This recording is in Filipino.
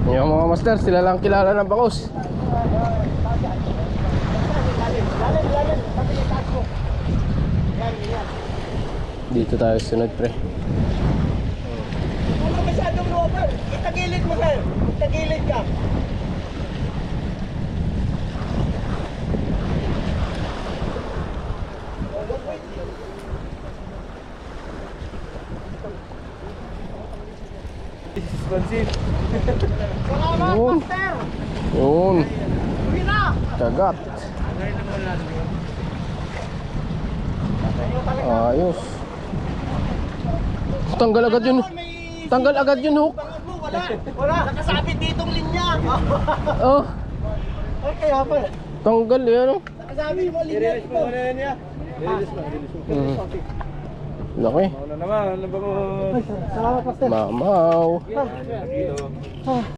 Yung mga master, sila lang kilala ng bangos. Dito tayo sunod, pre. Ano masyadong lower? Itagilid mo, sir. Itagilid ka. Salamat, Yun. master. Yun. Uwi na. Kagat. Ayos. Tanggal agad yun. Tanggal agad yun, hook. Wala. Wala. Nakasabit ditong linya. Oh, Ay, kaya pala. tanggal yan, oh. Nakasabit mo linya dito. Laki. Ano naman, ano ba mo? Salamat, master. Mamaw.